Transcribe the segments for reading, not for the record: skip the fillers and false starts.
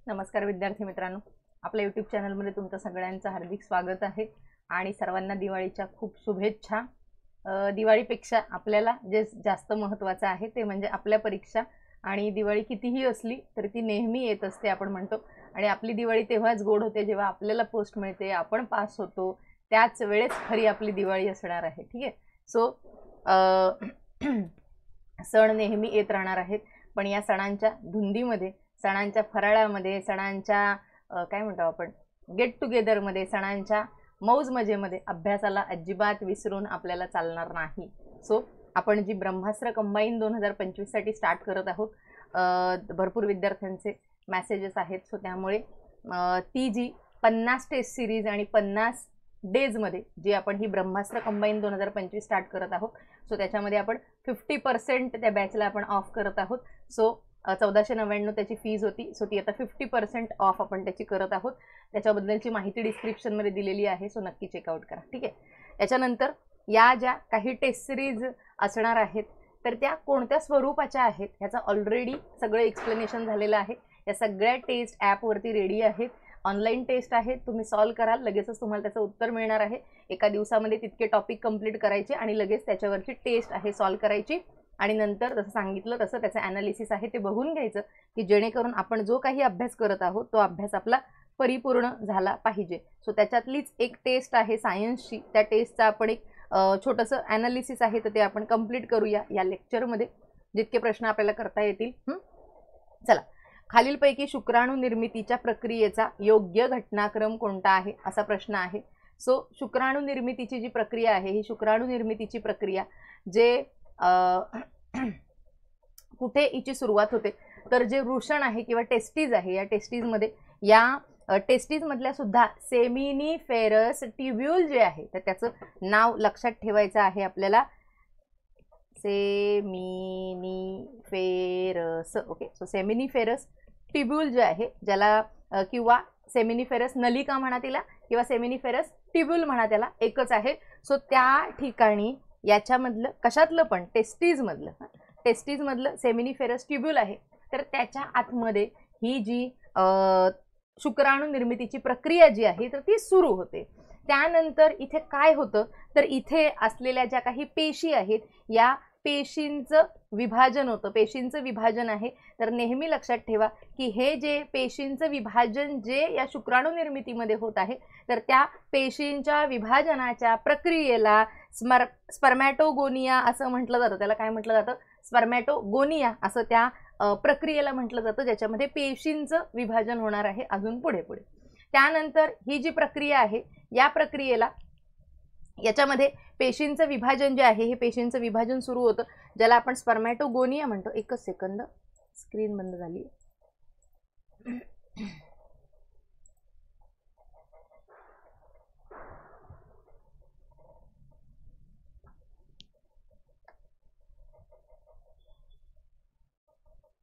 नमस्कार विद्यार्थी मित्रांनो, आपल्या YouTube चॅनलमध्ये तुमचं सगळ्यांचं हार्दिक स्वागत आहे आणि सर्वांना दिवाळीच्या खूप शुभेच्छा। दिवाळीपेक्षा आपल्याला जे जास्त महत्त्वाचं आहे ते म्हणजे आपल्या परीक्षा आणि दिवाळी कितीही असली तरी ती नेहमी येत असते आपण म्हणतो आणि आपली दिवाळी तेव्हाच गोड होते जेव्हा आपल्याला पोस्ट मिळते, आपण पास होतो, त्याच वेळेस खरी आपली दिवाळी असणार आहे। ठीक आहे, सो सण नेहमी येत राहणार आहेत, पण या सणांच्या धुंदीमध्ये, सणांच्या फराळामध्ये, सणांच्या काय म्हणतो आपण गेट टुगेदरमध्ये, सणांच्या मौज मजेमध्ये अभ्यासाला अजिबात विसरून आपल्याला चालणार नाही। सो आपण जी ब्रह्मास्त्र कंबाईन 2025 साठी स्टार्ट करत आहोत, भरपूर विद्यार्थ्यांचे मेसेजेस आहेत, सो त्यामुळे ती जी 50 टेस्ट सिरीज आणि 50 डेज मध्ये जी आपण ही ब्रह्मास्त्र कंबाईन 2025 स्टार्ट करत आहोत, सो त्याच्यामध्ये आपण 50% त्या बॅचला आपण ऑफ करत आहोत। सो 1499 त्याची फीज होती, सो ती आता 50% ऑफ आपण त्याची करत आहोत। त्याच्याबद्दलची माहिती डिस्क्रिप्शन मध्ये दिलेली आहे, सो नक्की चेकआउट करा। ठीक आहे, त्याच्यानंतर या ज्या काही टेस्ट सिरीज असणार आहेत तर त्या कोणत्या स्वरूपाच्या आहेत ह्याचा ऑलरेडी सगळं एक्सप्लेनेशन झालेलं आहे। या सगळ्या टेस्ट ॲपवरती रेडी आहेत, ऑनलाईन टेस्ट आहेत, तुम्ही सॉल्व कराल, लगेचच तुम्हाला त्याचं उत्तर मिळणार आहे। एका दिवसामध्ये तितके टॉपिक कंप्लीट करायचे आणि लगेच त्याच्यावरची टेस्ट आहे सॉल्व करायची आणि नंतर जसं सांगितलं तसं त्याचं ॲनालिसिस आहे ते बघून घ्यायचं की जेणेकरून आपण जो काही अभ्यास करत आहोत तो अभ्यास आपला परिपूर्ण झाला पाहिजे। सो त्याच्यातलीच एक टेस्ट आहे सायन्सची, त्या टेस्टचा आपण एक छोटंसं ॲनालिसिस आहे तर ते आपण कंप्लीट करूया या लेक्चरमध्ये, जितके प्रश्न आपल्याला करता येतील। चला, खालीलपैकी शुक्राणू निर्मितीच्या प्रक्रियेचा योग्य घटनाक्रम कोणता आहे असा प्रश्न आहे। सो शुक्राणू निर्मितीची जी प्रक्रिया आहे ही शुक्राणू निर्मितीची प्रक्रिया जे कुठे हिची सुरुवात होते तर जे वृषण आहे किंवा टेस्टीज आहे, या टेस्टीजमध्ये, या टेस्टीज मधल्या सुद्धा सेमिनिफेरस ट्यूब्यूल जे आहे तर त्याचं नाव लक्षात ठेवायचं आहे आपल्याला, seminiferous. Okay, so seminiferous tubule जे आहे ज्याला किंवा सेमिनिफेरस नलिका म्हणा तिला किंवा सेमिनिफेरस ट्यूब्यूल म्हणा त्याला, एकच आहे। सो त्या ठिकाणी याच्यामधलं कशातलं पण टेस्टीजमधलं सेमिनिफेरस ट्यूब्यूल आहे तर त्याच्या आतमध्ये ही जी शुक्राणू निर्मितीची प्रक्रिया जी आहे तर ती सुरू होते। त्यानंतर इथे काय होतं तर इथे असलेल्या ज्या काही पेशी आहेत या पेशींचं विभाजन होतं। पेशींचं विभाजन आहे तर नेहमी लक्षात ठेवा की हे जे पेशींचं विभाजन जे या शुक्राणू निर्मितीमध्ये होत आहे तर त्या पेशींच्या विभाजनाच्या प्रक्रियेला स्पर्मॅटोगोनिया असं म्हटलं जातं। त्याला काय म्हटलं जातं? स्पर्मॅटोगोनिया असं त्या प्रक्रियेला म्हटलं जातं, ज्याच्यामध्ये पेशींचं विभाजन होणार आहे अजून पुढे पुढे। त्यानंतर ही जी प्रक्रिया आहे या प्रक्रियेला याच्यामध्ये पेशींचं विभाजन जे आहे हे पेशींचं विभाजन सुरू होतं ज्याला आपण स्पर्मॅटोगोनिया म्हणतो। एकच सेकंद, स्क्रीन बंद झाली।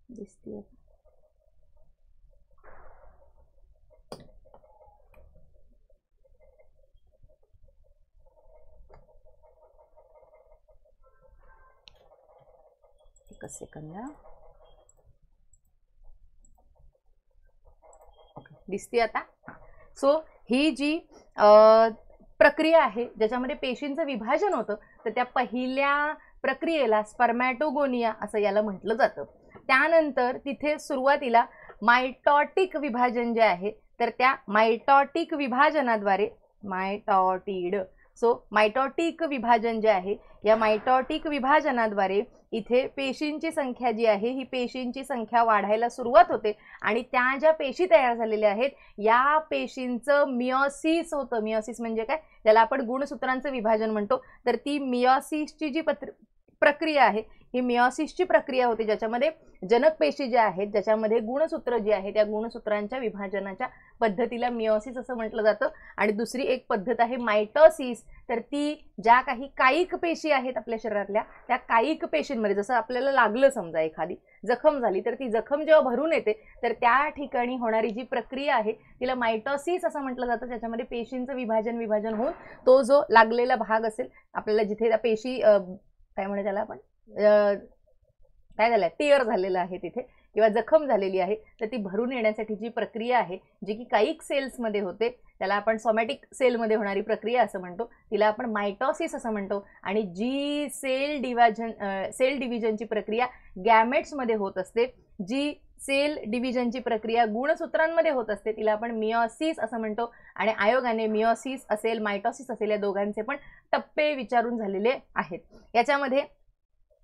दिसते एकच सेकंद, दिसते आता। सो ही जी प्रक्रिया आहे ज्याच्यामध्ये पेशींचं विभाजन होतं तर त्या पहिल्या प्रक्रियेला स्पर्मॅटोगोनिया असं याला म्हटलं जातं। त्यानंतर तिथे सुरुवातीला मायटॉटिक विभाजन जे आहे तर त्या मायटॉटिक विभाजनाद्वारे मायटॉटिक विभाजन जे आहे या मायटॉटिक विभाजनाद्वारे इथे पेशींची संख्या जी आहे ही पेशींची संख्या वाढायला सुरुवात होते आणि त्या ज्या पेशी तयार झालेल्या आहेत या पेशींचं मियोसिस होतं। मियोसिस म्हणजे काय? त्याला आपण गुणसूत्रांचं विभाजन म्हणतो। तर ती मियोसिसची जी प्रक्रिया आहे ही मियोसिसची प्रक्रिया होती ज्याच्यामध्ये जनक पेशी ज्या आहेत ज्याच्यामध्ये गुणसूत्र जी आहे त्या गुणसूत्रांच्या विभाजनाच्या पद्धतीला मियोसिस असं म्हटलं जातं। आणि दुसरी एक पद्धत आहे मायटोसिस, तर ती ज्या काही कायिक पेशी आहेत आपल्या शरीरातल्या त्या कायिक पेशींमध्ये, जसं आपल्याला लागलं समजा एखादी जखम झाली तर ती जखम जेव्हा भरून येते तर त्या ठिकाणी होणारी जी प्रक्रिया आहे तिला मायटोसिस असं म्हटलं जातं, ज्याच्यामध्ये पेशींचं विभाजन होऊन तो जो लागलेला भाग असेल आपल्याला जिथे त्या पेशी काय म्हणे त्याला आपण काय झालं टिअर झालेलं आहे तिथे किंवा जखम झालेली आहे तर ती भरून येण्यासाठी जी प्रक्रिया आहे जी की कायिक सेल्समध्ये होते, त्याला आपण सोमॅटिक सेलमध्ये होणारी प्रक्रिया असं म्हणतो, तिला आपण मायटॉसिस असं म्हणतो. आणि जी सेल डिव्हिजनची प्रक्रिया गॅमेट्समध्ये होत असते, जी सेल डिव्हिजनची प्रक्रिया गुणसूत्रांमध्ये होत असते, तिला आपण मियोसिस असं म्हणतो. आणि आयोगाने मियोसिस असेल मायटॉसिस असेल या दोघांचे पण टप्पे विचारून झालेले आहेत. याच्यामध्ये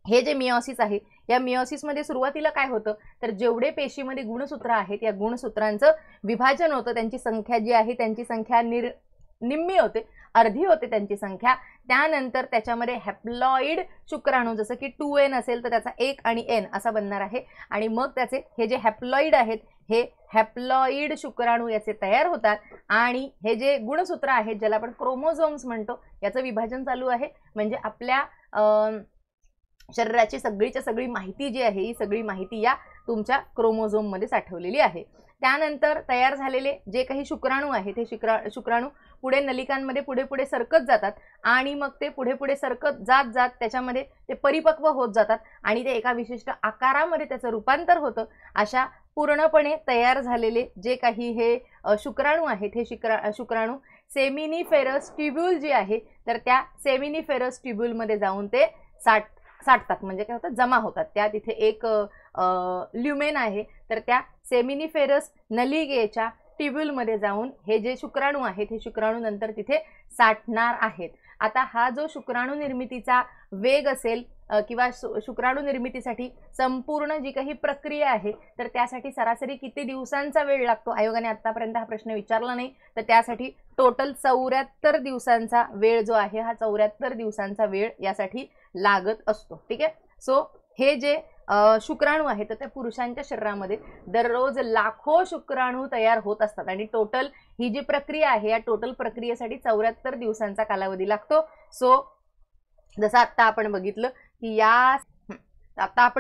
हे जे मियोसिस आहे, या मियोसिसमध्ये सुरुवातीला काय होतं तर जेवढे पेशीमध्ये गुणसूत्र आहेत या गुणसूत्रांचं विभाजन होतं, त्यांची संख्या जी आहे त्यांची संख्या निम्मी होते, अर्धी होते त्यांची संख्या. त्यानंतर त्याच्यामध्ये हॅप्लॉइड शुक्राणू जसं की 2n असेल तर त्याचा 1 आणि n असा बनणार आहे. आणि मग त्याचे हे जे हॅप्लॉइड आहेत हे हॅप्लॉइड शुक्राणू याचे तयार होतात. आणि हे जे गुणसूत्र आहेत ज्याला आपण क्रोमोझोम्स म्हणतो याचं विभाजन चालू आहे. म्हणजे आपल्या शरीराची सगळीच्या सगळी माहिती जी आहे ही सगळी माहिती या तुमच्या क्रोमोझोममध्ये साठवलेली आहे. त्यानंतर तयार झालेले जे काही शुक्राणू आहेत हे शुक्राणू पुढे नलिकांमध्ये पुढे पुढे सरकत जातात आणि मग ते पुढे पुढे सरकत जात जात त्याच्यामध्ये ते परिपक्व होत जातात आणि ते एका विशिष्ट आकारामध्ये त्याचं रूपांतर होतं. अशा पूर्णपणे तयार झालेले जे काही हे शुक्राणू आहेत हे शुक्राणू सेमिनिफेरस ट्यूब्यूल जी आहे तर त्या सेमिनिफेरस ट्यूब्यूलमध्ये जाऊन ते साठतात, म्हणजे काय होतं जमा होतात. त्या तिथे एक ल्युमेन आहे तर त्या सेमिनिफेरस नलिकेच्या ट्यूब्यूलमध्ये जाऊन हे जे शुक्राणू आहेत हे शुक्राणू नंतर तिथे साठणार आहेत. आता हा जो शुक्राणू निर्मितीचा वेग असेल किंवा शुक्राणू निर्मितीसाठी संपूर्ण जी काही प्रक्रिया आहे तर त्यासाठी सरासरी किती दिवसांचा वेळ लागतो, आयोगाने आतापर्यंत हा प्रश्न विचारला नाही. तर त्यासाठी टोटल 74 दिवसांचा वेळ जो आहे हा 74 दिवसांचा वेळ यासाठी लागत असतो. ठीक आहे. सो हे जे शुक्राणू आहेत तर त्या पुरुषांच्या शरीरामध्ये दररोज लाखो शुक्राणू तयार होत असतात आणि टोटल ही जी प्रक्रिया आहे या टोटल प्रक्रियेसाठी 74 दिवसांचा कालावधी लागतो. सो जसं आता आपण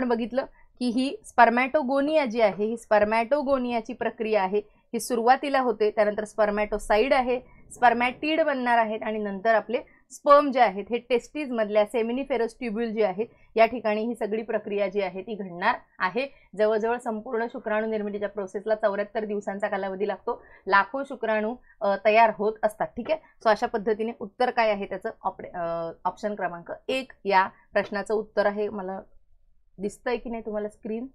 बघितलं की ही स्पर्मॅटोगोनिया जी आहे ही स्पर्मॅटोगोनियाची प्रक्रिया आहे, ही सुरुवातीला होते, त्यानंतर स्पर्मॅटोसाइड आहे, स्पर्मॅटिड बनणार आहेत आणि नंतर आपले स्पर्म जे आहेत हे टेस्टीज मधल्या सेमिनिफेरस ट्यूब्यूल जे आहे या ठिकाणी ही सगळी प्रक्रिया जी आहे ती घडणार आहे. जवळजवळ संपूर्ण शुक्राणू निर्मितीच्या प्रोसेसला 74 दिवसांचा कालावधी लागतो. लाखो शुक्राणू तयार होत असतात. ठीक आहे. सो अशा पद्धतीने उत्तर काय आहे त्याचं ऑप्शन क्रमांक 1 या प्रश्नाचं उत्तर आहे. मला दिसतंय की नाही तुम्हाला स्क्रीन?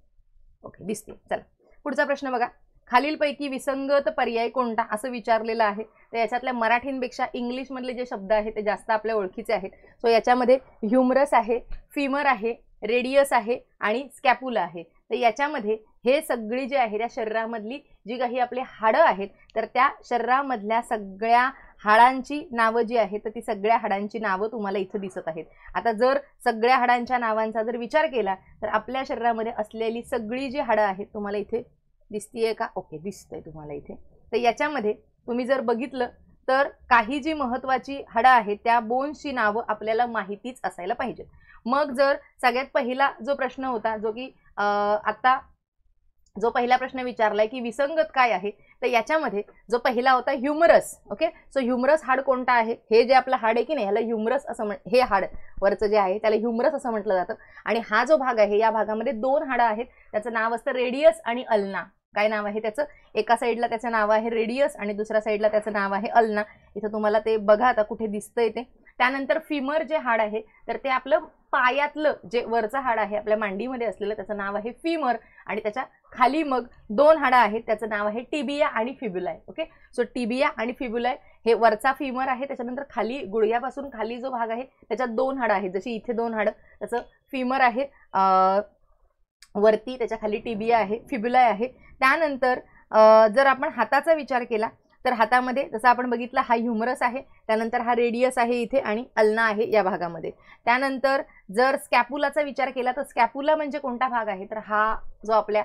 ओके, दिसते. चला पुढचा प्रश्न बघा. खालीलपैकी विसंगत पर्याय कोणता असं विचारलेलं आहे. तर याच्यातल्या मराठींपेक्षा इंग्लिशमधले जे शब्द आहेत ते जास्त आपल्या ओळखीचे आहेत. सो याच्यामध्ये ह्युमरस आहे, फिमर आहे, रेडियस आहे आणि स्कॅपुला आहे. तर याच्यामध्ये हे सगळी जे आहे त्या शरीरामधली जी काही आपली हाडं आहेत तर त्या शरीरामधल्या सगळ्या हाडांची नावं जी आहेत तर ती सगळ्या हाडांची नावं तुम्हाला इथं दिसत आहेत. आता जर सगळ्या हाडांच्या नावांचा जर विचार केला तर आपल्या शरीरामध्ये असलेली सगळी जी हाडं आहेत तुम्हाला इथे दिसतीये का? ओके, दिसतंय तुम्हाला इथे. तर याच्यामध्ये तुम्ही जर बघितलं तर काही जी महत्त्वाची हाडं आहेत त्या बोन्सची नावं आपल्याला माहितीच असायला पाहिजेत. मग जर सगळ्यात पहिला जो प्रश्न होता जो की आता जो पहिला प्रश्न विचारलाय की विसंगत काय आहे तर याच्यामध्ये जो पहिला होता ह्युमरस. ओके, सो ह्युमरस हाड कोणता आहे? हे जे आपलं हाड आहे की नाही ह्याला ह्युमरस असं हे हाड वरचं जे आहे त्याला ह्युमरस असं म्हटलं जातं. आणि हा जो भाग आहे या भागामध्ये 2 हाडं आहेत, त्याचं नाव असतं रेडियस आणि अल्ना. काय नाव आहे त्याचं? एका साईडला त्याचं नाव आहे रेडियस आणि दुसऱ्या साईडला त्याचं नाव आहे अल्ना. इथं तुम्हाला ते बघा आता कुठे दिसतंय ते. त्यानंतर फिमर जे हाड आहे तर ते आपलं पायातलं जे वरचं हाड आहे आपल्या मांडीमध्ये असलेलं त्याचं नाव आहे फिमर. आणि त्याच्या खाली मग 2 हाडं आहेत त्याचं नाव आहे टिबिया आणि फिब्युलाय. ओके, सो टिबिया आणि फिब्युलाय हे वरचा फिमर आहे. त्याच्यानंतर खाली गुडघ्यापासून खाली जो भाग आहे त्याच्यात 2 हाडं आहेत. जशी इथे 2 हाडं तसं फिमर आहे वरती, त्याच्या खाली टिबिया आहे, फिब्युलाय आहे. त्यानंतर जर आपण हाताचा विचार केला तर हातामध्ये जसं आपण बघितलं हा ह्युमरस आहे, त्यानंतर हा रेडियस आहे इथे आणि अल्ना आहे या भागामध्ये. त्यानंतर जर स्कॅपुलाचा विचार केला तर स्कॅपुला म्हणजे कोणता भाग आहे तर हा जो आपल्या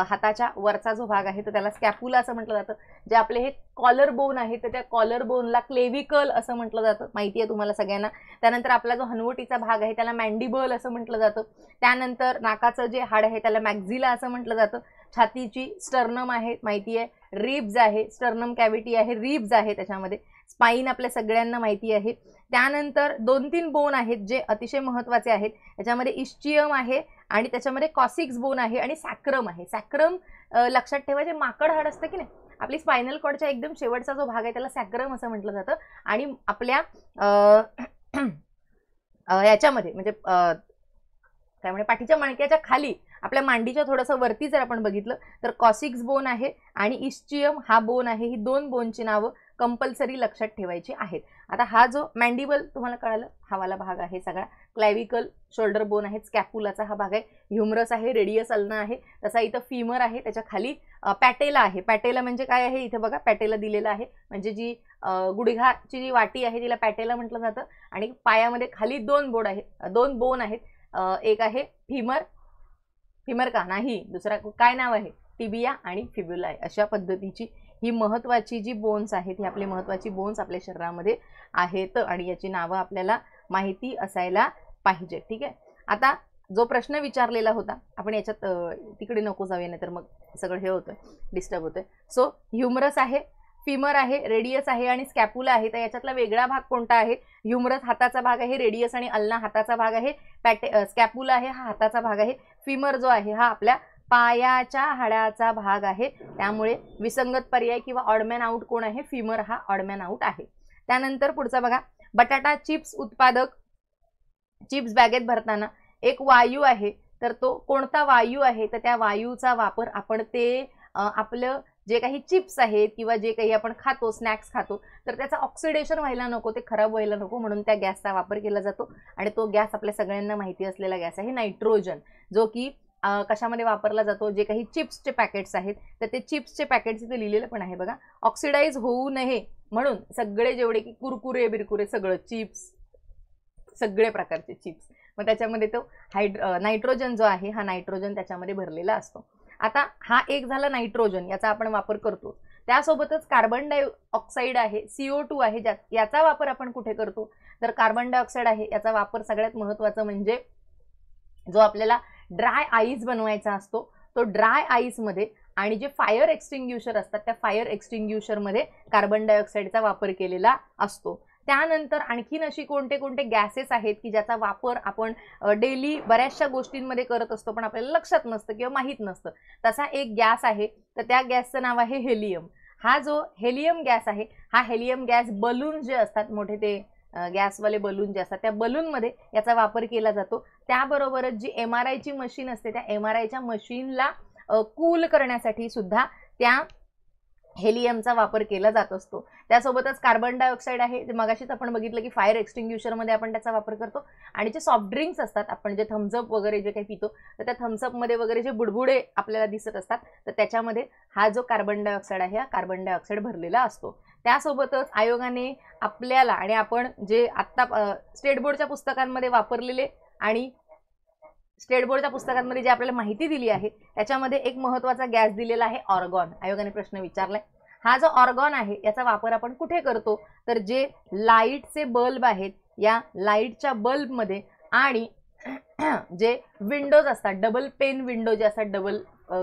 हाताच्या वरचा जो भाग आहे तर त्याला स्कॅपुला असं म्हटलं जातं. जे आपले हे कॉलर बोन आहे तर त्या कॉलर बोनला क्लेविकल असं म्हटलं जातं, माहिती आहे तुम्हाला सगळ्यांना. त्यानंतर आपला जो हनवटीचा भाग आहे त्याला मॅन्डिबल असं म्हटलं जातं. त्यानंतर नाकाचं जे हाड आहे त्याला मॅक्झिला असं म्हटलं जातं. छातीची स्टर्नम आहे माहिती आहे, रिब्ज आहे, स्टर्नम कॅव्हिटी आहे, रिब्ज आहे त्याच्यामध्ये. स्पाईन आपल्या सगळ्यांना माहिती आहे. त्यानंतर 2-3 बोन आहेत जे अतिशय महत्त्वाचे आहेत. याच्यामध्ये इस्चियम आहे आणि त्याच्यामध्ये कॉसिक्स बोन आहे आणि सॅक्रम आहे. सॅक्रम लक्षात ठेवा, जे माकड हाड असतं की नाही, आपली स्पायनल कॉर्डच्या एकदम शेवटचा जो भाग आहे त्याला सॅक्रम असं म्हटलं जातं. आणि आपल्या याच्यामध्ये म्हणजे काय म्हणजे पाठीच्या मणक्याच्या खाली आपल्या मांडीच्या थोडंसं वरती जर आपण बघितलं तर कॉसिक्स बोन आहे आणि इस्चियम हा बोन आहे. ही दोन बोनची नावं कंपल्सरी लक्षात ठेवायची आहेत. आता हा जो मॅन्डिबल तुम्हाला कळालं, हा वाला भाग आहे सगळा. क्लॅव्हिकल, शोल्डर बोन आहे, स्कॅपुलाचा हा भाग आहे, ह्युमरस आहे, रेडियस अल्ना आहे, तसा इथं फीमर आहे, त्याच्या खाली पॅटेला आहे. पॅटेला म्हणजे काय आहे, इथे बघा पॅटेला दिलेलं आहे, म्हणजे जी गुडघाची जी वाटी आहे तिला पॅटेला म्हटलं जातं. आणि पायामध्ये खाली दोन बोन आहेत. एक आहे फीमर, फीमर का नाही, दुसरा काय नाव आहे, टिबिया आणि फिब्युला आहे. अशा पद्धतीची ही महत्त्वाची जी बोन्स आहेत, ही आपली महत्त्वाची बोन्स आपल्या शरीरामध्ये आहेत आणि याची नावं आपल्याला माहिती असायला पाहिजे. ठीक आहे. आता जो प्रश्न विचारलेला होता आपण याच्यात तिकडे नको जाऊया, नाही तर मग सगळं हे होतंय, डिस्टर्ब होतंय. सो ह्युमरस आहे, फीमर आहे, रेडियस आहे आणि स्कॅपुला आहे. तर याच्यातला वेगळा भाग कोणता आहे, ह्युमरस हाताचा भाग आहे, रेडियस आणि अल्ना हाताचा भाग आहे, स्कॅपुला आहे हा हाताचा भाग आहे, फीमर जो आहे हा आपल्या पायाच्या हाडाचा भाग आहे. त्यामुळे विसंगत पर्याय किंवा ऑडमॅन आउट कोण आहे, फीमर हा ऑडमॅन आउट आहे. त्यानंतर पुढचा बघा, बटाटा चिप्स उत्पादक चिप्स बॅगेत भरताना एक वायू आहे, तर तो कोणता वायू आहे, तर त्या वायूचा वापर आपण ते आपलं जे काही चिप्स आहेत किंवा जे काही आपण खातो, स्नॅक्स खातो, तर त्याचं ऑक्सिडेशन व्हायला नको, ते खराब व्हायला नको म्हणून त्या गॅसचा वापर केला जातो. आणि तो गॅस आपल्या सगळ्यांना माहिती असलेला गॅस आहे नायट्रोजन, जो की कशामध्ये वापरला जातो, जे काही चिप्सचे पॅकेट्स आहेत तर ते चिप्सचे पॅकेट्स इथे लिहिलेलं पण आहे बघा, ऑक्सिडाइज होऊ नये म्हणून सगळे जेवढे की कुरकुरे बिरकुरे सगळं चिप्स, सगळे प्रकारचे चिप्स, मग त्याच्यामध्ये तो नायट्रोजन जो आहे हा नायट्रोजन त्याच्यामध्ये भरलेला असतो. आता हा एक झाला नायट्रोजन, याचा आपण वापर करतो. त्यासोबतच कार्बन डायऑक्साईड आहे, CO2 आहे, याचा वापर आपण कुठे करतो, तर कार्बन डायऑक्साईड आहे याचा वापर सगळ्यात महत्त्वाचं म्हणजे जो आपल्याला ड्राय आईस बनवायचा असतो, तो ड्राय आईसमध्ये आणि जे फायर एक्सटिंग्युशर असतात त्या फायर एक्सटिंग्युशरमध्ये कार्बन डायऑक्साईडचा वापर केलेला असतो. त्यानंतर आणखीन अशी कोणते कोणते गॅसेस आहेत की ज्याचा वापर आपण डेली बऱ्याचशा गोष्टींमध्ये करत असतो पण आपल्याला लक्षात नसतं किंवा माहीत नसतं. तसा एक गॅस आहे, तर त्या गॅसचं नाव आहे हेलियम. हा जो हेलियम गॅस आहे, हा हेलियम गॅस बलून जे असतात मोठे, ते गॅसवाले बलून जे असतात त्या बलूनमध्ये याचा वापर केला जातो. त्याबरोबरच जी MRI मशीन असते त्या MRIच्या मशीनला कूल करण्यासाठी सुद्धा त्या हेलियमचा वापर केला जात असतो. त्यासोबतच कार्बन डायऑक्साईड आहे, जे मगाशीच आपण बघितलं की फायर एक्सटिंग्युशरमध्ये आपण त्याचा वापर करतो. आणि जे सॉफ्ट ड्रिंक्स असतात, आपण जे थम्सअप वगैरे जे काही पितो तर त्या थम्सअपमध्ये वगैरे जे बुडबुडे आपल्याला दिसत असतात तर त्याच्यामध्ये हा जो कार्बन डायऑक्साईड आहे हा कार्बन डायऑक्साईड भरलेला असतो. त्यासोबतच आयोगाने आपल्याला आणि आपण जे आत्ता स्टेट बोर्डच्या पुस्तकांमध्ये वापरलेले आणि स्टेट बोर्डच्या पुस्तकांमध्ये जे आपल्याला माहिती दिली आहे त्याच्यामध्ये एक महत्त्वाचा गॅस दिलेला आहे ऑर्गॉन. आयोगाने प्रश्न विचारलाय. हा जो ऑर्गॉन आहे याचा वापर आपण कुठे करतो, तर जे लाईटचे बल्ब आहेत या लाईटच्या बल्बमध्ये आणि जे विंडोज असतात, डबल पेन विंडो जे असतात, डबल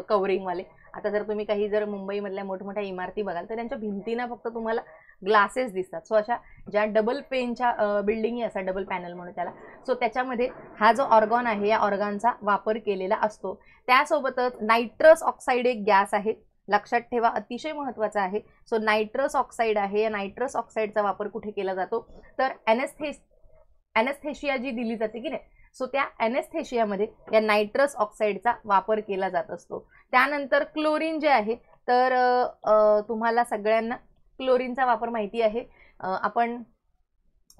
कवरिंगवाले. आता जर तुम्ही काही जर मुंबईमधल्या मोठमोठ्या इमारती बघाल तर त्यांच्या भिंतींना फक्त तुम्हाला ग्लासेस दिसतात. सो अशा ज्या डबल पेनच्या बिल्डिंगी असतात, डबल पॅनल म्हणून त्याला, सो त्याच्यामध्ये हा जो ऑर्गॉन आहे या ऑर्गॉनचा वापर केलेला असतो. त्यासोबतच नायट्रस ऑक्साईड एक गॅस आहे, लक्षात ठेवा, अतिशय महत्त्वाचा आहे. सो नायट्रस ऑक्साईड आहे, या नायट्रस ऑक्साईडचा वापर कुठे केला जातो, तर ॲनेस्थेशिया जी दिली जाते की नाही, सो त्या ॲनेस्थेशियामध्ये या नायट्रस ऑक्साईडचा वापर केला जात असतो. त्यानंतर क्लोरीन जे आहे, तर तुम्हाला सगळ्यांना क्लोरीनचा वापर माहिती आहे. आपण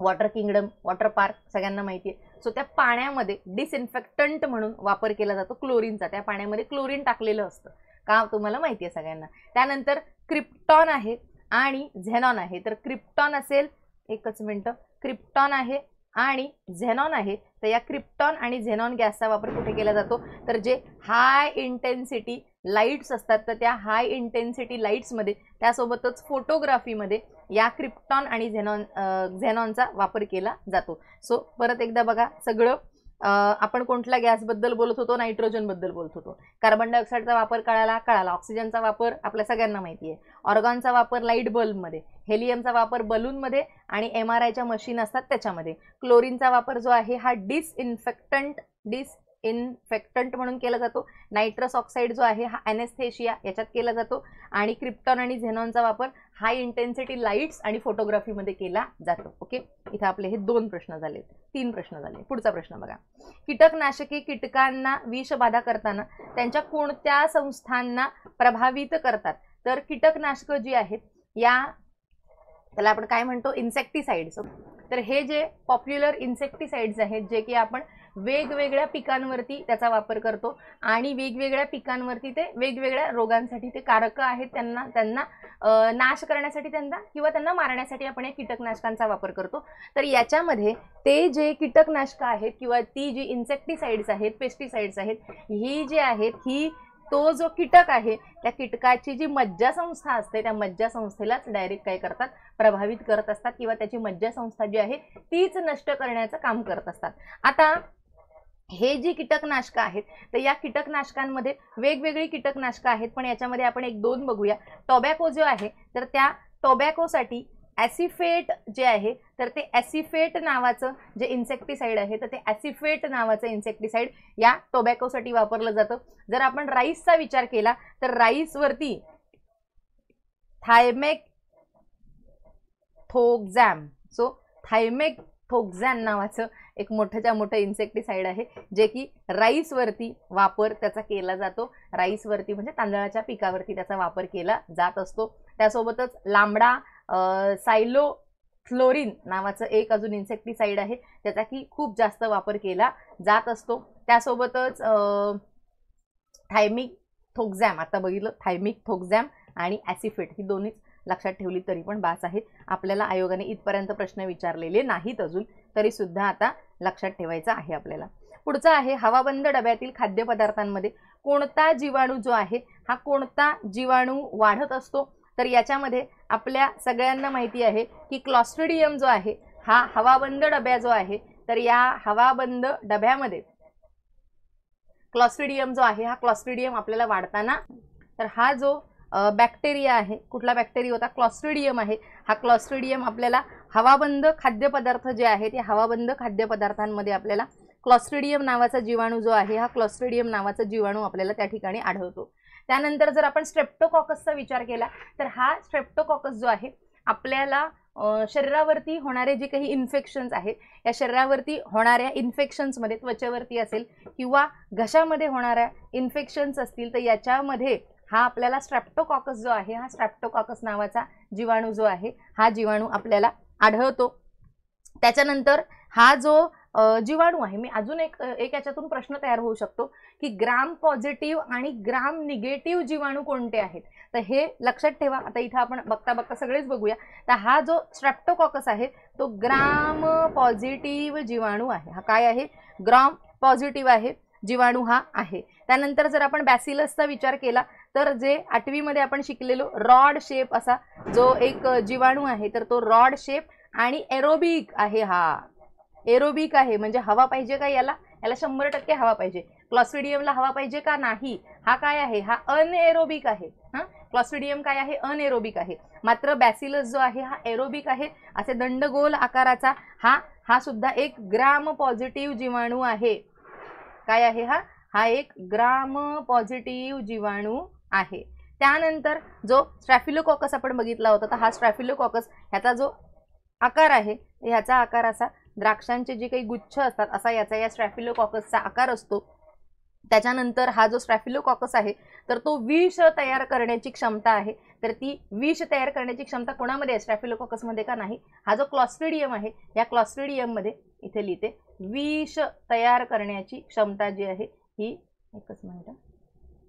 वॉटर किंगडम, वॉटर पार्क सगळ्यांना माहिती आहे. सो त्या पाण्यामध्ये डिसइन्फेक्टंट म्हणून वापर केला जातो क्लोरीनचा. त्या पाण्यामध्ये क्लोरीन टाकलेलं असतं का, तुम्हाला माहिती आहे सगळ्यांना. त्यानंतर क्रिप्टॉन आहे आणि झेनॉन आहे. तर क्रिप्टॉन असेल, एकच मिनटं, क्रिप्टॉन आहे आणि झेनॉन आहे. तर या क्रिप्टॉन आणि झेनॉन गॅसचा वापर कुठे केला जातो, तर जे हाय इंटेन्सिटी लाईट्स असतात तर त्या हाय इंटेन्सिटी लाईट्समध्ये, त्यासोबतच फोटोग्राफीमध्ये या क्रिप्टॉन आणि झेनॉनचा वापर केला जातो. सो परत एकदा बघा सगळं, आपण कोणत्या गॅसबद्दल बोलत होतो, नायट्रोजनबद्दल बोलत होतो. कार्बन डायऑक्साईडचा वापर कळाला, ऑक्सिजनचा वापर आपल्या सगळ्यांना माहिती आहे, ऑर्गॉनचा वापर लाईट बल्बमध्ये, हेलियमचा वापर बलूनमध्ये आणि MRIच्या मशीन असतात त्याच्यामध्ये, क्लोरीनचा वापर जो आहे हा डिसइन्फेक्टंट इन्फेक्टंट म्हणून केला जातो. नायट्रस ऑक्साईड जो आहे हा एनेस्थेशिया याच्यात केला जातो. आणि क्रिप्टॉन आणि झेनॉनचा वापर हाय इंटेन्सिटी लाईट्स आणि फोटोग्राफीमध्ये केला जातो. ओके, इथं आपले हे 2 प्रश्न झाले, 3 प्रश्न झाले. पुढचा प्रश्न बघा. कीटकनाशके कीटकांना विषबाधा करताना त्यांच्या कोणत्या संस्थांना प्रभावित करतात? तर कीटकनाशक जी आहेत त्याला आपण काय म्हणतो, इन्सेक्टिसाइड्स. तर हे जे पॉप्युलर इन्सेक्टिसाइड्स आहेत जे की आपण वेगवेगळ्या पिकांवरती त्याचा वापर करतो आणि वेगवेगळ्या पिकांवरती ते वेगवेगळ्या रोगांसाठी ते कारक आहेत, त्यांना नाश करण्यासाठी किंवा त्यांना मारण्यासाठी आपण या कीटकनाशकांचा वापर करतो. तर याच्यामध्ये ते जे कीटकनाशक आहेत किंवा ती जी इन्सेक्टिसाइड्स आहेत, पेस्टिसाइड्स आहेत, ही जी आहेत ही तो जो कीटक आहे त्या कीटकाची जी मज्जासंस्था असते त्या मज्जासंस्थेलाच डायरेक्ट काय करतात, प्रभावित करत असतात किंवा त्याची मज्जासंस्था जी आहे तीच नष्ट करण्याचं काम करत असतात. आता हे जी कीटकनाशक आहेत तर या कीटकनाशकांमध्ये वेगवेगळी कीटकनाशक आहेत, पण याच्यामध्ये आपण 1-2 बघूया. टोबॅको जो आहे तर त्या टोबॅकोसाठी ॲसिफेट जे आहे तर ते ॲसिफेट नावाचं जे इन्सेक्टिसाइड आहे तर ते ॲसिफेट नावाचं इन्सेक्टिसाइड या टोबॅकोसाठी वापरलं जातं. जर आपण राईसचा विचार केला तर राईसवरती थायमेथोक्झॅम, थायमेथोक्झॅम नावाचं एक मोठ्याच्या मोठं इन्सेक्टिसाइड आहे जे की राईसवरती वापर त्याचा केला जातो. राईसवरती म्हणजे तांदळाच्या पिकावरती त्याचा वापर केला जात असतो. त्यासोबतच लांबडा सायलोफ्लोरिन नावाचं एक अजून इन्सेक्टिसाइड आहे त्याचा की खूप जास्त वापर केला जात असतो. त्यासोबतच थायमिथोक्झॅम, आता बघितलं थायमिथोक्झॅम आणि ॲसिफेट ही दोन्हीच लक्षात ठेवली तरी पण बास आहे. आपल्याला आयोगाने इथपर्यंत प्रश्न विचारलेले नाहीत अजून, तरी सुद्धा आता लक्षात ठेवायचं आहे आपल्याला. पुढचा आहे हवाबंद डब्यातील खाद्यपदार्थांमध्ये कोणता जीवाणू जो आहे हा कोणता जीवाणू वाढत असतो? तर याच्यामध्ये आपल्या सगळ्यांना माहिती आहे की क्लॉस्ट्रिडियम जो आहे हा हवाबंद डब्या जो आहे तर या हवाबंद डब्यामध्ये क्लॉस्ट्रिडियम जो आहे हा क्लॉस्ट्रिडियम आपल्याला वाढताना, तर हा जो बॅक्टेरिया आहे, कुठला बॅक्टेरिया होता, क्लॉस्ट्रिडियम आहे. हा क्लॉस्ट्रिडियम आपल्याला हवाबंद खाद्यपदार्थ जे आहेत या हवाबंद खाद्यपदार्थांमध्ये आपल्याला क्लॉस्ट्रिडियम नावाचा जीवाणू जो आहे हा क्लॉस्ट्रिडियम नावाचा जीवाणू आपल्याला त्या ठिकाणी आढळतो. त्यानंतर जर आपण स्ट्रेप्टोकॉकसचा विचार केला तर हा स्ट्रेप्टोकॉकस जो आहे आपल्याला शरीरावरती होणारे जे काही इन्फेक्शन्स आहेत या शरीरावरती होणाऱ्या इन्फेक्शन्समध्ये त्वचेवरती असेल किंवा घशामध्ये होणाऱ्या इन्फेक्शन्स असतील तर याच्यामध्ये हा आपल्याला स्ट्रेप्टोकॉकस जो आहे हा स्ट्रेप्टोकॉकस नावाचा जीवाणू जो आहे हा जीवाणू आपल्याला आढळतो. त्याच्यानंतर हा जो जीवाणू आहे, मी अजून एक याच्यातून प्रश्न तयार होऊ शकतो की ग्राम पॉझिटिव्ह आणि ग्राम निगेटिव्ह जीवाणू कोणते आहेत? तर हे लक्षात ठेवा. आता इथं आपण बघता बघता सगळेच बघूया. तर हा जो स्ट्रेप्टोकॉकस आहे तो ग्राम पॉझिटिव्ह जीवाणू आहे. हा काय आहे? ग्राम पॉझिटिव्ह आहे जीवाणू हा आहे. त्यानंतर जर आपण बॅसिलसचा विचार केला तर जे 8वी मध्ये आपण शिकलेलो रॉड शेप असा जो एक जीवाणू आहे तर तो रॉड शेप आणि एरोबिक आहे. हा एरोबिक आहे म्हणजे हवा पाहिजे का याला? याला 100% हवा पाहिजे. क्लॉस्ट्रिडियमला हवा पाहिजे का? नाही. हा काय आहे? हा अनएरोबिक आहे. क्लॉस्ट्रिडियम काय आहे? अनएरोबिक आहे. मात्र बॅसिलस जो आहे हा एरोबिक आहे. असे दंडगोल आकाराचा हा सुद्धा एक ग्राम पॉझिटिव्ह जीवाणू आहे. काय आहे हा एक ग्राम पॉझिटिव्ह जीवाणू आहे. त्यानंतर जो स्ट्रॅफिलोकॉकस आपण बघितला होता तर हा स्ट्रॅफिलोकॉकस ह्याचा जो आकार आहे ह्याचा आकार असा द्राक्षांचे जे काही गुच्छ असतात असा याचा या स्ट्रॅफिलोकॉकसचा आकार असतो. त्याच्यानंतर हा जो स्ट्रॅफिलोकॉकस आहे तर तो विष तयार करण्याची क्षमता आहे. तर ती विष तयार करण्याची क्षमता कोणामध्ये आहे? स्ट्रॅफिलोकॉकसमध्ये का नाही? हा जो क्लॉस्ट्रिडियम आहे या क्लॉस्ट्रिडियम मध्ये इथे लिहिते विष तयार करण्याची क्षमता जी आहे ही, एकच मिनिट,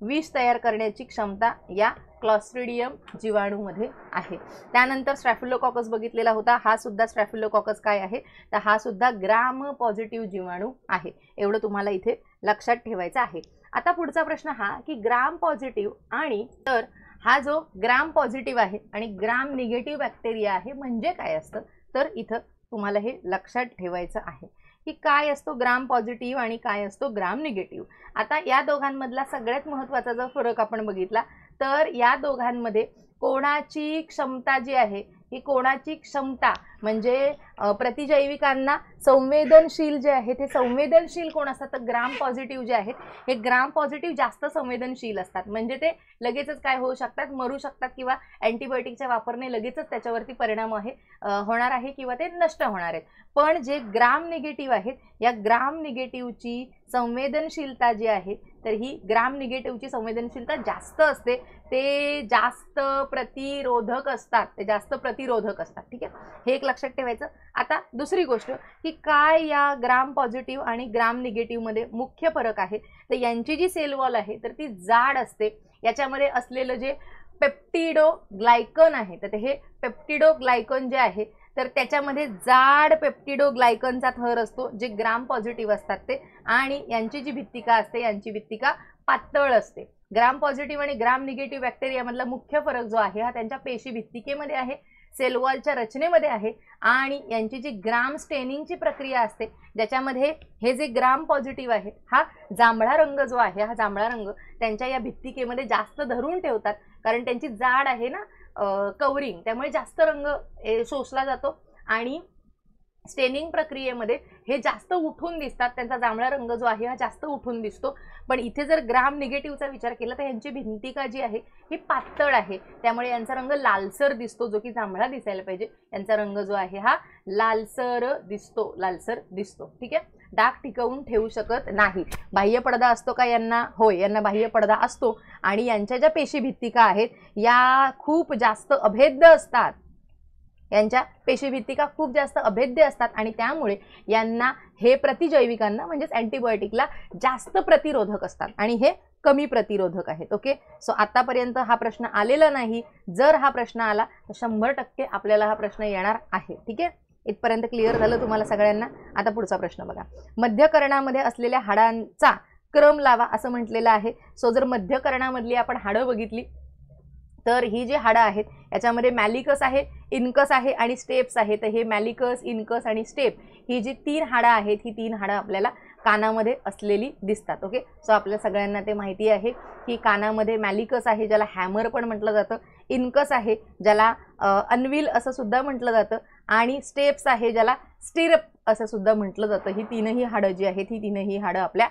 विष तयार करण्याची क्षमता या क्लॉस्ट्रिडियम जीवाणूमध्ये आहे. त्यानंतर स्ट्रॅफिलोकॉकस बघितलेला होता. हा सुद्धा स्ट्रॅफिलोकॉकस काय आहे? तर हा सुद्धा ग्राम पॉझिटिव्ह जीवाणू आहे. एवढं तुम्हाला इथे लक्षात ठेवायचं आहे. आता पुढचा प्रश्न हा की ग्राम पॉझिटिव्ह आणि तर हा जो ग्राम पॉझिटिव्ह आहे आणि ग्राम निगेटिव्ह बॅक्टेरिया आहे म्हणजे काय असतं? तर इथं तुम्हाला हे लक्षात ठेवायचं आहे की काय असतो ग्राम पॉझिटिव्ह आणि काय असतो ग्राम निगेटिव्ह. आता या दोघांमधला सगळ्यात महत्त्वाचा जर फरक आपण बघितला तर या दोघांमध्ये कोणाची क्षमता जी आहे ही कोणाची क्षमता, म्हणजे प्रतिजैविकांना संवेदनशील जे आहे ते संवेदनशील कोण असतात, तर ग्राम पॉझिटिव्ह जे आहेत हे ग्राम पॉझिटिव्ह जास्त संवेदनशील असतात, म्हणजे ते लगेचच काय होऊ शकतात, मरू शकतात किंवा अँटीबायोटिकच्या वापरने लगेचच त्याच्यावरती परिणाम होणार आहे किंवा ते नष्ट होणार आहेत. पण जे ग्राम निगेटिव्ह आहेत या ग्राम निगेटिव्हची संवेदनशीलता जी आहे तर ही ग्राम निगेटिव्हची संवेदनशीलता जास्त असते, ते जास्त प्रतिरोधक असतात, ठीक आहे, हे एक लक्षात ठेवायचं. आता दुसरी गोष्ट की काय या ग्राम पॉझिटिव्ह आणि ग्राम निगेटिव्ह मध्ये मुख्य फरक आहे, तर यांची जी सेल वॉल आहे तर ती जाड असते. याच्यामध्ये असलेलं जे पेप्टिडोग्लायकन आहे तर हे पेप्टिडोग्लायकन जे आहे तर त्याच्यामध्ये जाड पेप्टिडोग्लायकनचा थर असतो जे ग्राम पॉझिटिव्ह असतात ते, आणि यांची जी भित्तिका असते यांची भित्तिका पातळ असते. ग्राम पॉझिटिव्ह आणि ग्राम निगेटिव्ह बॅक्टेरियामधला मुख्य फरक जो आहे हा त्यांच्या पेशी भित्तिकेमध्ये आहे, सेल वॉलच्या रचनेमध्ये आहे, आणि यांची जी ग्राम स्टेनिंगची प्रक्रिया असते ज्याच्यामध्ये हे जे ग्राम पॉझिटिव्ह आहे हा जांभळा रंग जो आहे हा जांभळा रंग त्यांच्या या भित्तिकेमध्ये जास्त धरून ठेवतात, कारण त्यांची जाड आहे ना कवरिंग, त्यामुळे जास्त रंग शोषला जातो आणि स्टेनिंग प्रक्रियेमध्ये हे जास्त उठून दिसतात, त्यांचा जांभळा रंग जो आहे हा जास्त उठून दिसतो. पण इथे जर ग्राम निगेटिव्हचा विचार केला तर यांची भिंतिका जी आहे ही पातळ आहे, त्यामुळे यांचा रंग लालसर दिसतो, जो की जांभळा दिसायला पाहिजे यांचा रंग जो आहे हा लालसर दिसतो, ठीक आहे. डाग टिकवून ठेवू शकत नाही. बाह्य पडदा असतो का यांना? होय, यांना बाह्य पडदा असतो, आणि यांच्या ज्या पेशी भित्तिका आहेत या खूप जास्त अभेद्य असतात, यांच्या पेशी भित्तिका खूप जास्त अभेद्य असतात, आणि त्यामुळे यांना हे प्रतिजैविकांना म्हणजेच अँटीबायोटिकला जास्त प्रतिरोधक असतात आणि हे कमी प्रतिरोधक आहेत. ओके, सो आतापर्यंत हा प्रश्न आलेला नाही, जर हा प्रश्न आला तर 100% आपल्याला हा प्रश्न येणार आहे. ठीक आहे, इथपर्यंत क्लिअर झालं तुम्हाला सगळ्यांना. आता पुढचा प्रश्न बघा. मध्यकर्णामध्ये असलेल्या हाडांचा क्रम लावा असं म्हटलेलं आहे. सो जर मध्यकर्णामधली आपण हाडं बघितली तर ही जी हाडं आहेत याच्यामध्ये मॅलिकस आहे, इनकस आहे आणि स्टेप्स आहे. तर हे मॅलिकस, इनकस आणि स्टेप ही जी 3 हाडं आहेत ही 3 हाडं आपल्याला कानामध्ये असलेली दिसतात. ओके, सो आपल्या सगळ्यांना ते माहिती आहे की कानामध्ये मॅलिकस आहे ज्याला हॅमर पण म्हटलं जातं, इनकस आहे ज्याला अनविल असं सुद्धा म्हटलं जातं, आणि स्टेप्स आहे ज्याला स्टिरप असं सुद्धा म्हटलं जातं. ही तीनही हाडं जी आहेत ही तीनही हाडं आपल्या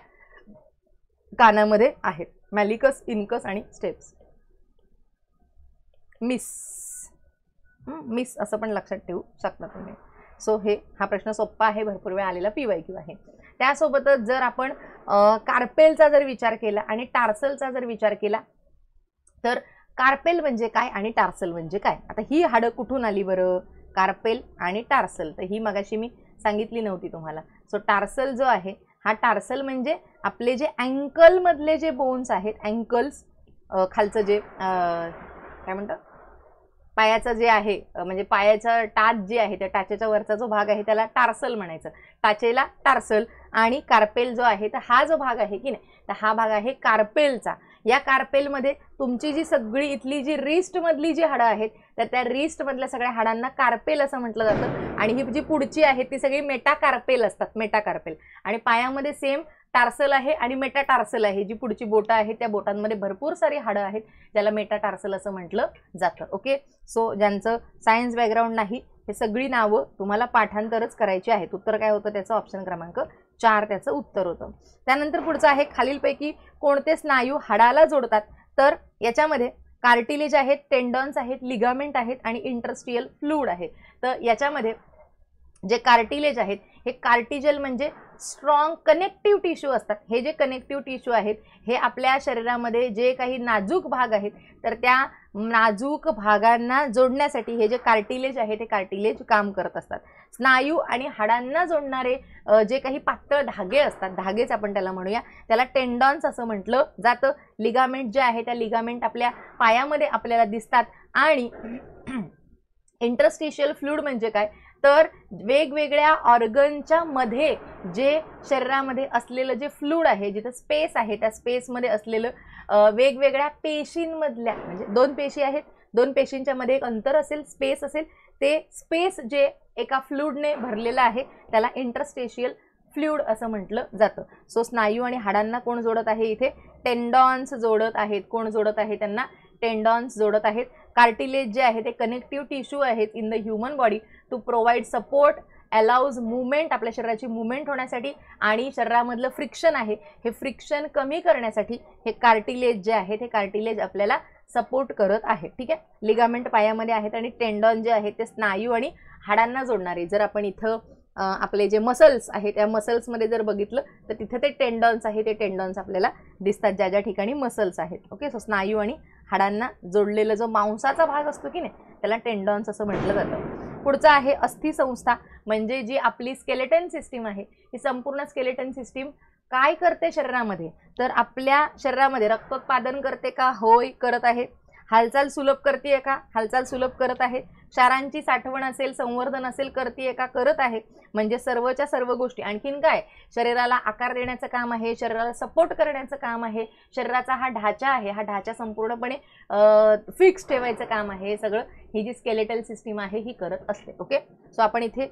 कानामध्ये आहेत, मॅलिकस, इनकस आणि स्टेप्स. मिस असं पण लक्षात ठेवू शकता तुम्ही. सो हा प्रश्न सोपा आहे, भरपूर वेळ आलेला PYQ आहे. त्यासोबतच जर आपण कार्पेलचा जर विचार केला आणि टार्सलचा जर विचार केला तर कार्पेल म्हणजे काय आणि टार्सल म्हणजे काय. आता ही हाडं कुठून आली बरं, कार्पेल आणि टार्सल, तर ही मगाशी मी सांगितली नव्हती तुम्हाला. सो टार्सल जो आहे हा टार्सल म्हणजे आपले जे अँकल मधले जे बोन्स आहेत, अँकल्स खालचं जे काय म्हणतात पायाचं जे आहे, म्हणजे पायाचा टाच जे आहे त्या टाचेच्या वरचा जो भाग आहे त्याला टार्सल म्हणायचं, टाचेला टार्सल. आणि कार्पेल जो आहे तर हा जो भाग आहे की नाही तर हा भाग आहे कार्पेलचा. या कार्पेलमध्ये तुमची जी सगळी इथली जी रिस्ट मधली जी हाडं आहेत तर त्या रिस्ट मधल्या सगळ्या हाडांना कार्पेल असं म्हटलं जातं, आणि ही जी पुढची आहेत ती सगळी मेटाकार्पेल असतात, मेटाकार्पेल. आणि पायामध्ये सेम टार्सल आहे आणि मेटाटार्सल आहे, जी पुढची बोटं आहेत त्या बोटांमध्ये भरपूर सारी हाडं आहेत ज्याला मेटाटार्सल असं म्हटलं जातं. ओके, सो ज्यांचं सायन्स बॅकग्राऊंड नाही हे सगळी नावं तुम्हाला पाठांतरच करायची आहेत. उत्तर काय होतं त्याचं ऑप्शन क्रमांक 4 त्याचं उत्तर होतं. त्यानंतर पुढचं आहे खालीलपैकी कोणते स्नायू हाडाला जोडतात, तर याच्यामध्ये कार्टिलेज आहेत, टेंडन्स आहेत, लिगामेंट आहेत आणि इंटरस्टियल फ्लूइड आहे. तर याच्यामध्ये जे कार्टिलेज आहेत हे कार्टिजल म्हणजे स्ट्रॉंग कनेक्टिव्ह टिश्यू असतात. हे जे कनेक्टिव्ह टिश्यू आहेत हे आपल्या शरीरामध्ये जे काही नाजूक भाग आहेत तर त्या नाजूक भागांना जोडण्यासाठी हे जे कार्टिलेज आहे ते कार्टिलेज काम करत असतात. स्नायू आणि हाडांना जोडणारे जे काही पातळ धागे असतात, धागेच आपण त्याला म्हणूया, त्याला टेंडॉन्स असं म्हटलं जातं. लिगामेंट जे आहे त्या लिगामेंट आपल्या पायामध्ये आपल्याला दिसतात. आणि इंटरस्टिशियल फ्लूइड म्हणजे काय, तर वेगवेगळ्या ऑर्गनच्या मध्ये जे शरीरामध्ये असलेलं जे फ्लूइड आहे, जिथे स्पेस आहे त्या स्पेसमध्ये असलेलं वेगवेगळ्या पेशींमधल्या, म्हणजे 2 पेशी आहेत, 2 पेशींच्या मध्ये एक अंतर असेल, स्पेस असेल, ते स्पेस जे एका फ्लूइडने भरलेलं आहे त्याला इंटरस्टिशियल फ्लूइड असं म्हटलं जातं. सो स्नायू आणि हाडांना कोण जोडत आहे इथे, टेंडॉन्स जोडत आहेत. कोण जोडत आहे त्यांना, टेंडॉन्स जोडत आहेत. कार्टिलेज जे आहे ते कनेक्टिव्ह टिश्यू आहेत in the human body to provide support, allows movement, आपल्या शरीराची मुवमेंट होण्यासाठी, आणि शरीरामधलं फ्रिक्शन आहे हे फ्रिक्शन कमी करण्यासाठी हे कार्टिलेज जे आहे ते कार्टिलेज आपल्याला सपोर्ट करत आहे. ठीक आहे. लिगामेंट पायामध्ये आहेत आणि टेंडॉन जे आहे ते स्नायू आणि हाडांना जोडणारे. जर आपण इथं आपले जे मसल्स आहेत त्या मसल्समध्ये जर बघितलं तर तिथे ते टेंडॉन्स आहे, ते टेंडॉन्स आपल्याला दिसतात ज्या ज्या ठिकाणी मसल्स आहेत. ओके. सो स्नायू आणि हाडांना जोडलेला जो मांसाचा भाग असतो की नाही त्याला टेंडॉन्स असं म्हटलं जातं. पुढचं आहे अस्थिसंस्था, म्हणजे जी आपली स्केलेटन सिस्टीम आहे ही संपूर्ण स्केलेटन सिस्टीम काय करते शरीरामध्ये, तर आपल्या शरीरामध्ये रक्तोत्पादन करते का? होय, करत आहे. हालचाल सुलभ करते का? हालचाल सुलभ करत आहे. क्षारांची साठवण असेल, संवर्धन असेल, करते का? करत आहे. म्हणजे सर्वच्या सर्व गोष्टी. आणखीन काय? शरीराला आकार देण्याचं काम आहे, शरीराला सपोर्ट करण्याचं काम आहे, शरीराचा हा ढाचा आहे हा ढाचा संपूर्णपणे फिक्स ठेवायचं काम आहे. सगळं ही जी स्केलेटल सिस्टीम आहे ही करत असते. ओके. सो आपण इथे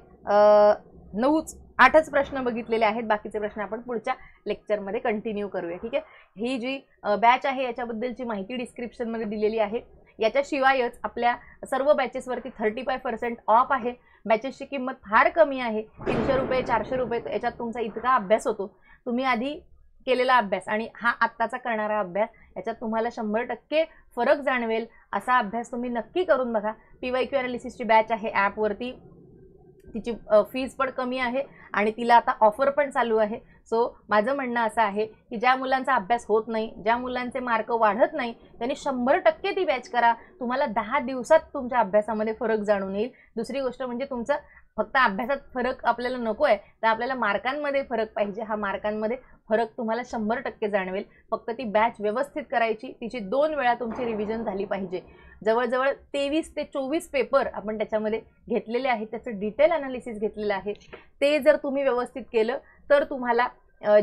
8च प्रश्न बघितलेले आहेत. बाकीचे प्रश्न आपण पुढच्या लेक्चरमध्ये कंटिन्यू करूया. ठीक आहे. ही जी बॅच आहे याच्याबद्दलची माहिती डिस्क्रिप्शनमध्ये दिलेली आहे. याच्याशिवायच आपल्या सर्व बॅचेसवरती 35% ऑफ आहे. बॅचेसची किंमत फार कमी आहे, 300 रुपये 400 रुपये. याच्यात तुमचा इतका अभ्यास होतो. तुम्ही आधी केलेला अभ्यास आणि हा आत्ताचा करणारा अभ्यास याच्यात तुम्हाला 100% फरक जाणवेल. असा अभ्यास तुम्ही नक्की करून बघा. PYQ ॲनालिसिसची बॅच आहे ॲपवरती. तिची फीज पण कमी आहे आणि तिला आता ऑफर पण चालू आहे. सो माझं म्हणणं असं आहे की ज्या मुलांचा अभ्यास होत नाही, ज्या मुलांचे मार्क वाढत नाही, त्यांनी 100% ती बॅच करा. तुम्हाला 10 दिवसात तुमच्या अभ्यासामध्ये फरक जाणून येईल. दुसरी गोष्ट म्हणजे तुमचं फक्त अभ्यासात फरक आपल्याला नको आहे, तर आपल्याला मार्कांमध्ये फरक पाहिजे. हा मार्कांमध्ये फरक तुम्हाला 100% जाणवेल. फक्त ती बॅच व्यवस्थित करायची, तिची 2 वेळा तुमची रिव्हिजन झाली पाहिजे. जवळजवळ 23 ते 24 पेपर आपण त्याच्यामध्ये घेतलेले आहेत, त्याचं डिटेल ॲनालिसिस घेतलेलं आहे. ते जर तुम्ही व्यवस्थित केलं तर तुम्हाला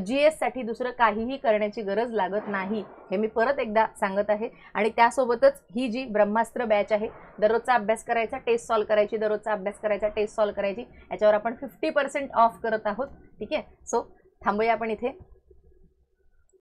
GS साठी दुसरं काहीही करण्याची गरज लागत नाही, हे मी परत एकदा सांगत आहे. आणि त्यासोबतच ही जी ब्रह्मास्त्र बॅच आहे, दररोजचा अभ्यास करायचा, टेस्ट सॉल्व करायची, दररोजचा अभ्यास करायचा, टेस्ट सॉल्व करायची, याच्यावर आपण 50% ऑफ करत आहोत. ठीक आहे. सो थांबूया आपण इथे.